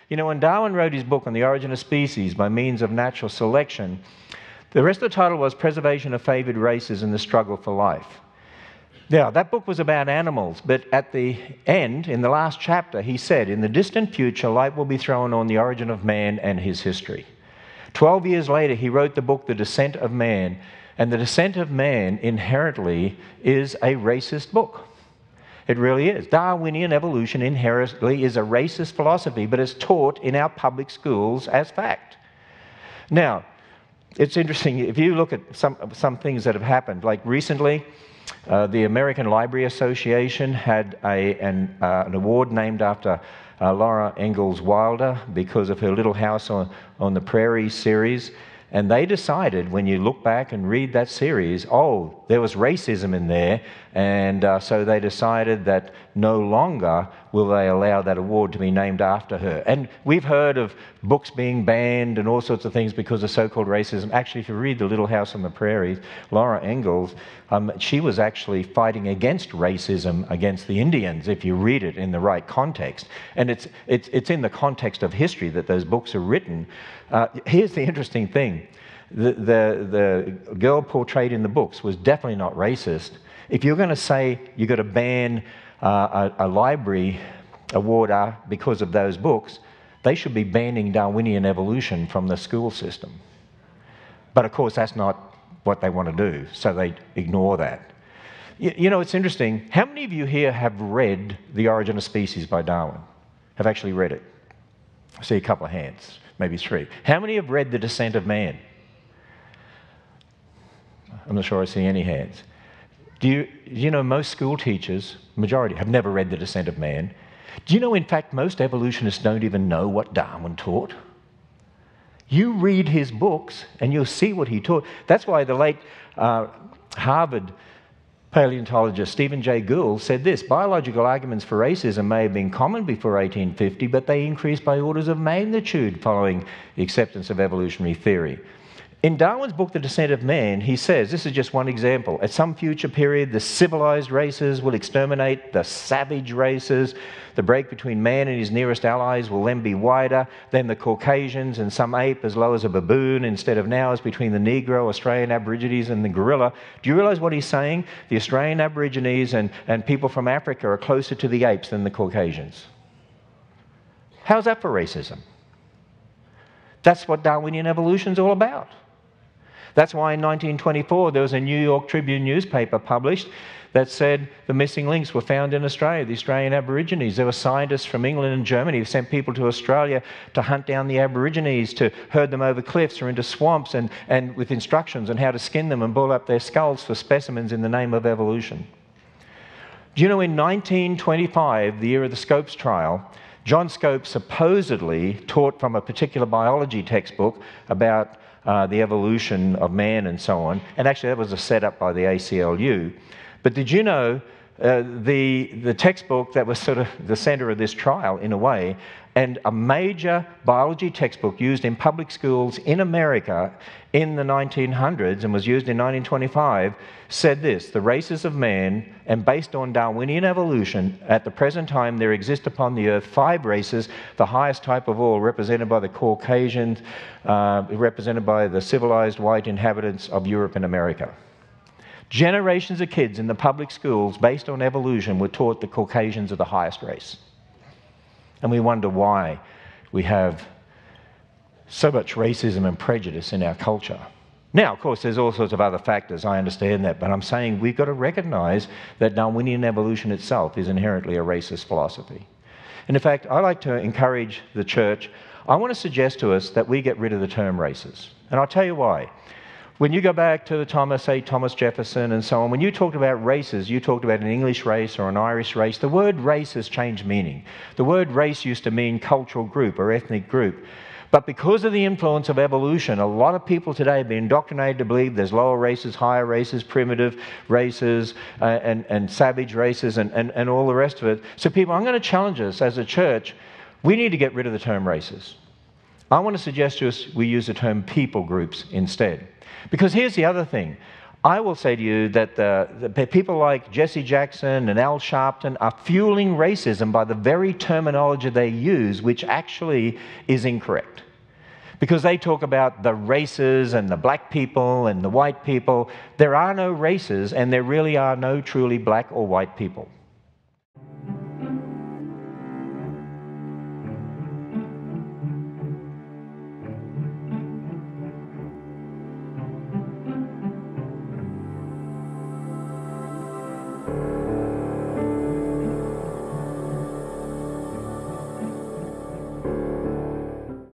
You know, when Darwin wrote his book on the origin of species by means of natural selection, the rest of the title was Preservation of Favored Races in the Struggle for Life. Now, that book was about animals, but at the end, in the last chapter, he said, in the distant future, light will be thrown on the origin of man and his history. 12 years later, he wrote the book, The Descent of Man, and The Descent of Man inherently is a racist book. It really is. Darwinian evolution inherently is a racist philosophy, but it's taught in our public schools as fact. Now, it's interesting, if you look at some things that have happened, like recently, the American Library Association had an award named after Laura Ingalls Wilder because of her Little House on the Prairie series. And they decided, when you look back and read that series, oh, there was racism in there, and so they decided that no longer will they allow that award to be named after her. And we've heard of books being banned and all sorts of things because of so-called racism. Actually, if you read The Little House on the Prairie, Laura Ingalls, she was actually fighting against racism against the Indians, if you read it in the right context. And it's in the context of history that those books are written. Here's the interesting thing. The girl portrayed in the books was definitely not racist. If you're going to say you've got to ban a library award because of those books, they should be banning Darwinian evolution from the school system. But of course, that's not what they want to do, so they ignore that. You know, it's interesting. How many of you here have read The Origin of Species by Darwin? Have actually read it? I see a couple of hands, maybe 3. How many have read The Descent of Man? I'm not sure I see any hands. Do you know most school teachers, majority, have never read The Descent of Man? Do you know, in fact, most evolutionists don't even know what Darwin taught? You read his books and you'll see what he taught. That's why the late Harvard paleontologist Stephen Jay Gould said this: biological arguments for racism may have been common before 1850, but they increased by orders of magnitude following the acceptance of evolutionary theory. In Darwin's book, The Descent of Man, he says, this is just one example, at some future period, the civilized races will exterminate the savage races. The break between man and his nearest allies will then be wider than the Caucasians and some ape as low as a baboon, instead of now as between the Negro, Australian Aborigines and the gorilla. Do you realize what he's saying? The Australian Aborigines and people from Africa are closer to the apes than the Caucasians. How's that for racism? That's what Darwinian evolution's all about. That's why in 1924 there was a New York Tribune newspaper published that said the missing links were found in Australia, the Australian Aborigines. There were scientists from England and Germany who sent people to Australia to hunt down the Aborigines, to herd them over cliffs or into swamps, and with instructions on how to skin them and boil up their skulls for specimens in the name of evolution. Do you know, in 1925, the year of the Scopes trial, John Scopes supposedly taught from a particular biology textbook about the evolution of man and so on. And actually, that was a setup by the ACLU. But did you know the textbook that was sort of the center of this trial, in a way, and a major biology textbook used in public schools in America in the 1900s and was used in 1925, said this: the races of man, and based on Darwinian evolution, at the present time there exist upon the earth 5 races, the highest type of all represented by the Caucasians, represented by the civilized white inhabitants of Europe and America. Generations of kids in the public schools, based on evolution, were taught the Caucasians are the highest race. And we wonder why we have so much racism and prejudice in our culture. Now, of course, there's all sorts of other factors, I understand that, but I'm saying we've got to recognize that Darwinian evolution itself is inherently a racist philosophy. And in fact, I like to encourage the church. I want to suggest to us that we get rid of the term races. And I'll tell you why. When you go back to Thomas Jefferson and so on, when you talked about races, you talked about an English race or an Irish race. The word race has changed meaning. The word race used to mean cultural group or ethnic group. But because of the influence of evolution, a lot of people today have been indoctrinated to believe there's lower races, higher races, primitive races, and savage races, and all the rest of it. So people, I'm going to challenge us as a church, we need to get rid of the term races. I want to suggest to us we use the term people groups instead. Because here's the other thing. I will say to you that the people like Jesse Jackson and Al Sharpton are fueling racism by the very terminology they use, which actually is incorrect. Because they talk about the races and the black people and the white people. There are no races, and there really are no truly black or white people.